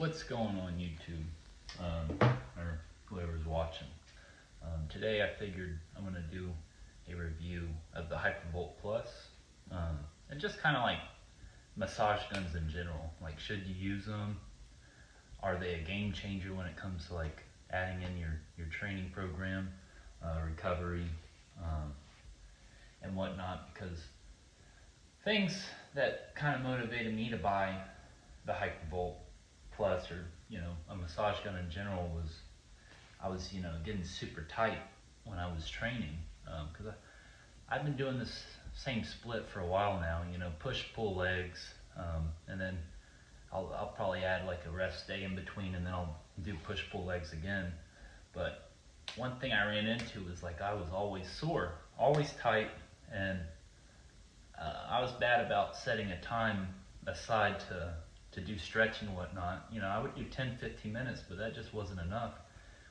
What's going on YouTube, or whoever's watching? Today I figured I'm going to do a review of the Hypervolt Plus, and just kind of like massage guns in general. Like, should you use them? Are they a game changer when it comes to like adding in your training program, recovery, and whatnot? Because things that kind of motivated me to buy the Hypervolt Plus, or a massage gun in general, was I was getting super tight when I was training, because I've been doing this same split for a while now. Push pull legs, and then I'll probably add like a rest day in between, and then I'll do push pull legs again. But one thing I ran into was like I was always sore, always tight, and I was bad about setting a time aside to do stretching and whatnot. I would do 10-15 minutes, but that just wasn't enough.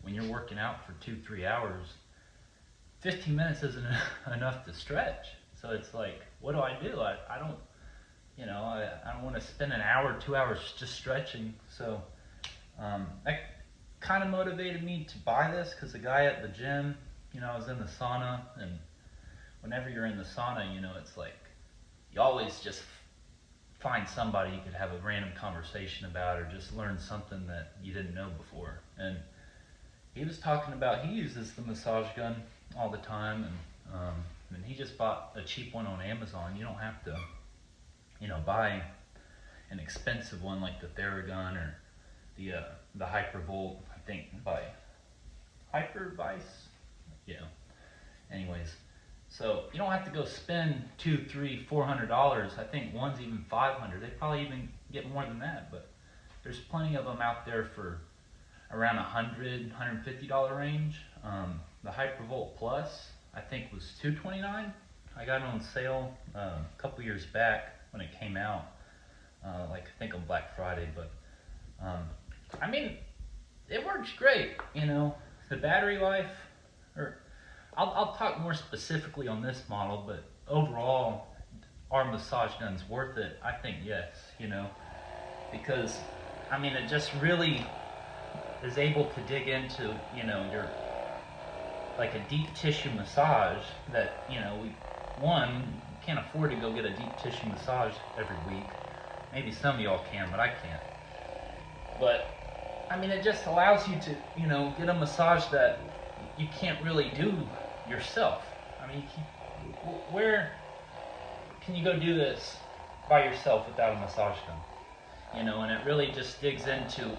When you're working out for 2-3 hours, 15 minutes isn't enough to stretch. So it's like, what do? I don't, I don't want to spend an hour, 2 hours just stretching. So that kind of motivated me to buy this, because the guy at the gym, I was in the sauna, and whenever you're in the sauna, it's like you always just find somebody you could have a random conversation about, or just learn something that you didn't know before. And he was talking about, he uses the massage gun all the time, and he just bought a cheap one on Amazon. You don't have to buy an expensive one like the Theragun or the Hypervolt, I think, by Hypervice. Anyways, so you don't have to go spend $200, $300, $400. I think one's even $500. They probably even get more than that, but there's plenty of them out there for around $100, $150 range. The Hypervolt Plus, I think, was $229. I got it on sale a couple years back when it came out, I think on Black Friday. But I mean, it works great. The battery life, or I'll talk more specifically on this model, but overall, are massage guns worth it? I think yes, because it just really is able to dig into, your, like, a deep tissue massage that, we can't afford to go get a deep tissue massage every week. Maybe some of y'all can, but I can't. But it just allows you to, get a massage that you can't really do yourself. Where can you go do this by yourself without a massage gun? And it really just digs into,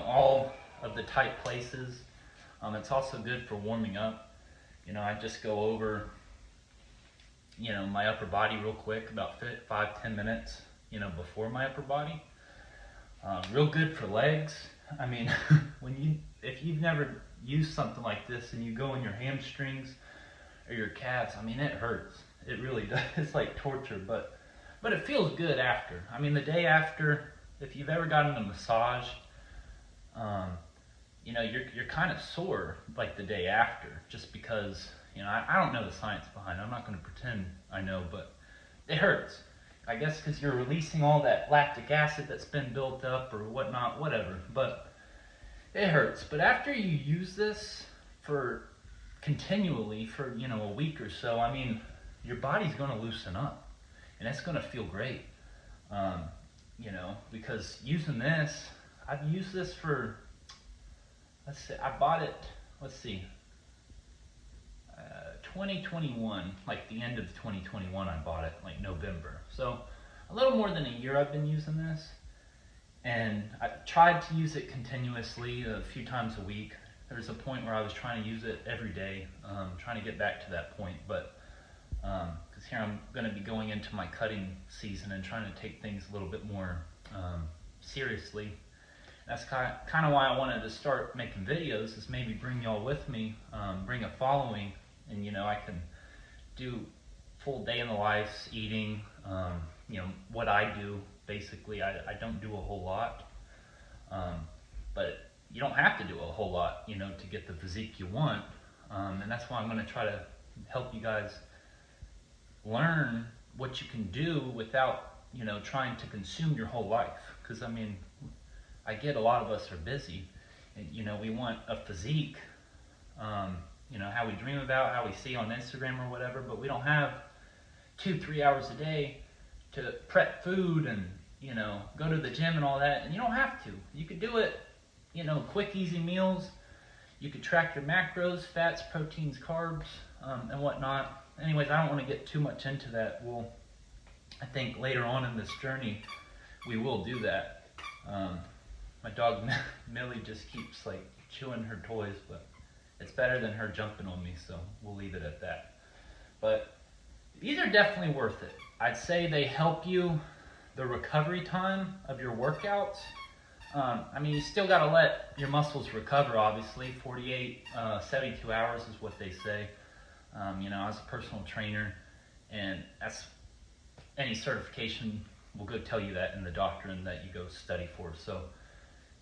all of the tight places. It's also good for warming up. I just go over, my upper body real quick, about 5-10 minutes, before my upper body. Real good for legs. If you've never used something like this and you go in your hamstrings or your calves, it hurts. It really does. It's like torture, but it feels good after. The day after, if you've ever gotten a massage, you're kind of sore like the day after, just because, I don't know the science behind it. I'm not going to pretend I know, but it hurts. I guess because you're releasing all that lactic acid that's been built up or whatnot, whatever, but it hurts. But after you use this continually for, a week or so, your body's going to loosen up, and it's going to feel great. Because using this, I've used this for, I bought it, 2021, like the end of 2021, I bought it, like November. So a little more than a year I've been using this, and I tried to use it continuously a few times a week. There was a point where I was trying to use it every day, trying to get back to that point, but because here I'm going to be going into my cutting season and trying to take things a little bit more seriously. That's kind of why I wanted to start making videos, is maybe bring y'all with me, bring a following, and I can do full day in the life, eating, what I do. Basically, I don't do a whole lot, but you don't have to do a whole lot, to get the physique you want, and that's why I'm going to try to help you guys learn what you can do without, trying to consume your whole life. Because I get a lot of us are busy, and we want a physique, how we dream about, how we see on Instagram or whatever, but we don't have 2-3 hours a day to prep food and go to the gym and all that. And you don't have to. You could do it, quick, easy meals. You could track your macros, fats, proteins, carbs, and whatnot. Anyways, I don't want to get too much into that. I think later on in this journey, we will do that. My dog Millie just keeps like chewing her toys, but it's better than her jumping on me, so we'll leave it at that. But these are definitely worth it. I'd say they help you the recovery time of your workouts. You still got to let your muscles recover, obviously. 48, 72 hours is what they say. I was a personal trainer, and that's any certification will go tell you that in the doctrine that you go study for. So,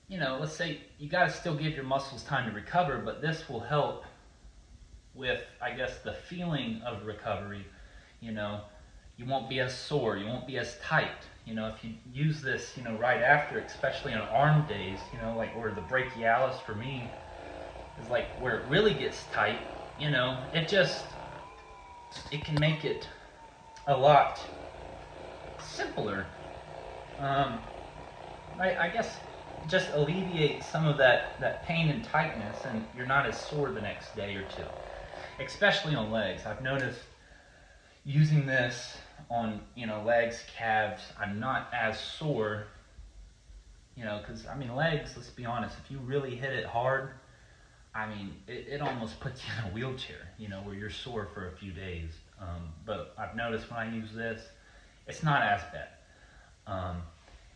let's say you got to still give your muscles time to recover, but this will help with, I guess, the feeling of recovery. You won't be as sore, you won't be as tight. If you use this, right after, especially on arm days, like where the brachialis for me is like where it really gets tight, it can make it a lot simpler. I guess just alleviate some of that pain and tightness, and you're not as sore the next day or two, especially on legs. I've noticed using this on legs, calves, I'm not as sore, because legs, let's be honest, if you really hit it hard, it almost puts you in a wheelchair, where you're sore for a few days. But I've noticed when I use this, it's not as bad.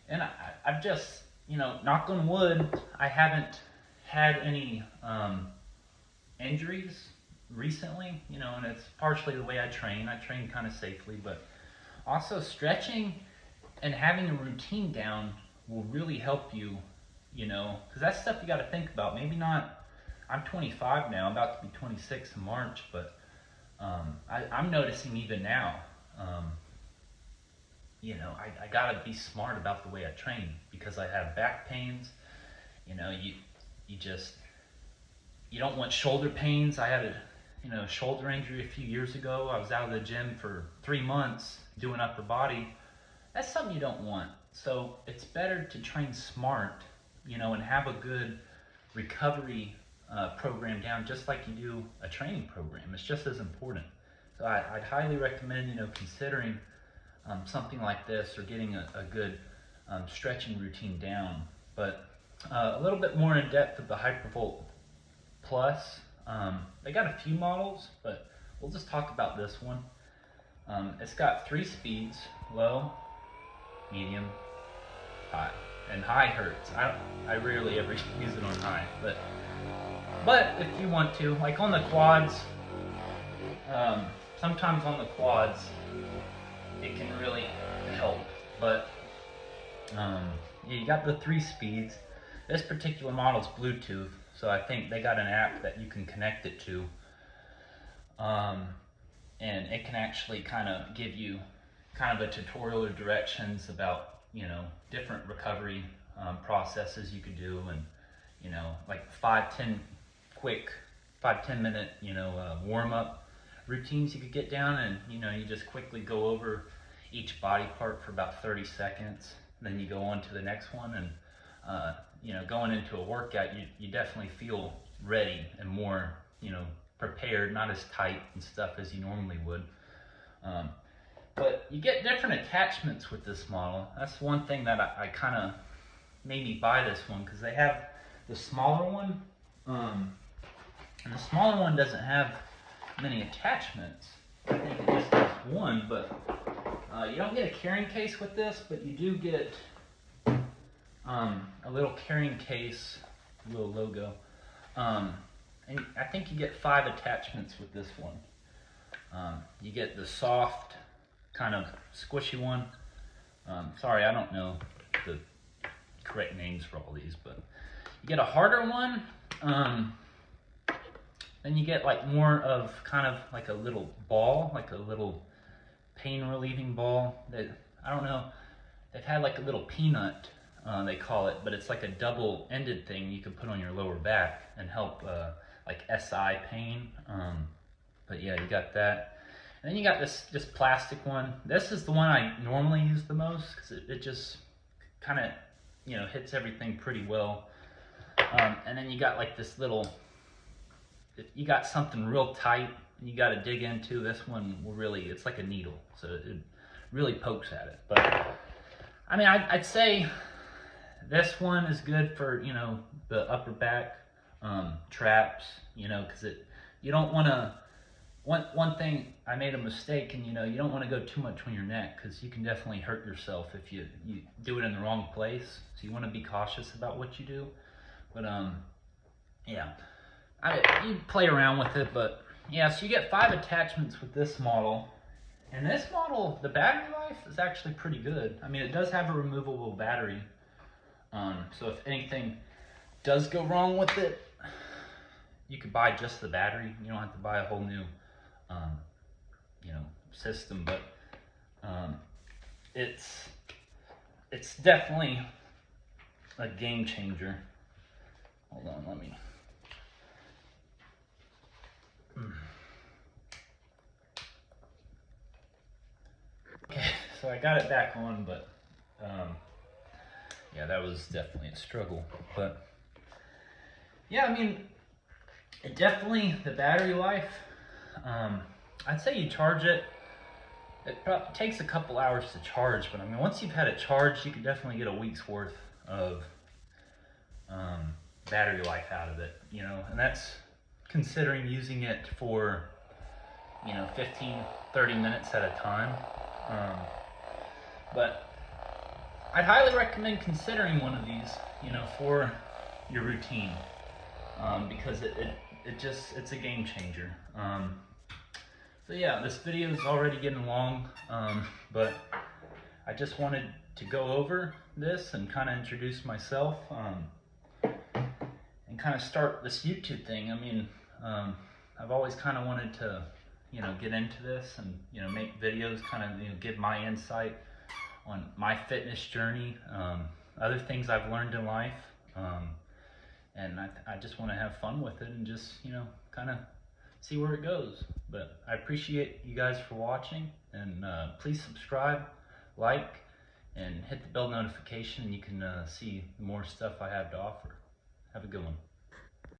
And I've just, knock on wood, I haven't had any injuries recently, and it's partially the way I train. I train kind of safely, but also stretching and having a routine down will really help you, because that's stuff you got to think about. Maybe not, I'm 25 now, I'm about to be 26 in March, but I'm noticing even now, I got to be smart about the way I train, because I have back pains. You don't want shoulder pains. I had a shoulder injury a few years ago. I was out of the gym for 3 months doing upper body. That's something you don't want. So it's better to train smart, and have a good recovery program down, just like you do a training program. It's just as important. So I'd highly recommend, considering something like this, or getting a good stretching routine down. But a little bit more in depth of the Hypervolt Plus. They got a few models, but we'll just talk about this one. It's got 3 speeds: low, medium, high. And high hurts. I rarely ever use it on high, but if you want to, like on the quads, sometimes on the quads it can really help. But you got the 3 speeds. This particular model is Bluetooth, so I think they got an app that you can connect it to, and it can actually kind of give you kind of a tutorial or directions about different recovery processes you could do, and like 5-10 minute warm-up routines you could get down, and you just quickly go over each body part for about 30 seconds, then you go on to the next one. And going into a workout, you definitely feel ready and more prepared, not as tight and stuff as you normally would. But you get different attachments with this model. That's one thing that I kind of made me buy this one, because they have the smaller one, and the smaller one doesn't have many attachments. I think it just has one, but you don't get a carrying case with this, but you do get a little carrying case, a little logo, and I think you get 5 attachments with this one. You get the soft, kind of squishy one. Sorry, I don't know the correct names for all these, but you get a harder one. Then you get like more of kind of like a little ball, like a little pain relieving ball that, I don't know, they've had like a little peanut they call it, but it's like a double-ended thing you can put on your lower back and help like SI pain. But yeah, you got that. And then you got this plastic one. This is the one I normally use the most because it just kind of, you know, hits everything pretty well. And then you got like this little, if you got something real tight and you got to dig into, this one will really, it's like a needle, so it really pokes at it. But I mean, I'd say this one is good for, you know, the upper back traps, you know, because you don't want to, one thing I made a mistake, and you know, you don't want to go too much on your neck because you can definitely hurt yourself if you do it in the wrong place. So you want to be cautious about what you do. But yeah, you play around with it. But yeah, so you get 5 attachments with this model, and this model, the battery life is actually pretty good. I mean, it does have a removable battery, so if anything does go wrong with it, you could buy just the battery. You don't have to buy a whole new you know, system. But it's definitely a game changer. Hold on, let me. Okay, so I got it back on, but yeah, that was definitely a struggle. But yeah, I mean, it definitely, the battery life, I'd say you charge it, it takes a couple hours to charge, but I mean, once you've had it charged, you can definitely get a week's worth of battery life out of it, you know, and that's considering using it for, you know, 15-30 minutes at a time. But I'd highly recommend considering one of these, you know, for your routine, because it's a game changer. So yeah, this video is already getting long, but I just wanted to go over this and kind of introduce myself, and kind of start this YouTube thing. I mean, I've always kind of wanted to, you know, get into this and, you know, make videos, kind of, you know, give my insight on my fitness journey, other things I've learned in life, and I just want to have fun with it and just, you know, kind of see where it goes. But I appreciate you guys for watching, and please subscribe, like, and hit the bell notification, and you can see more stuff I have to offer. Have a good one.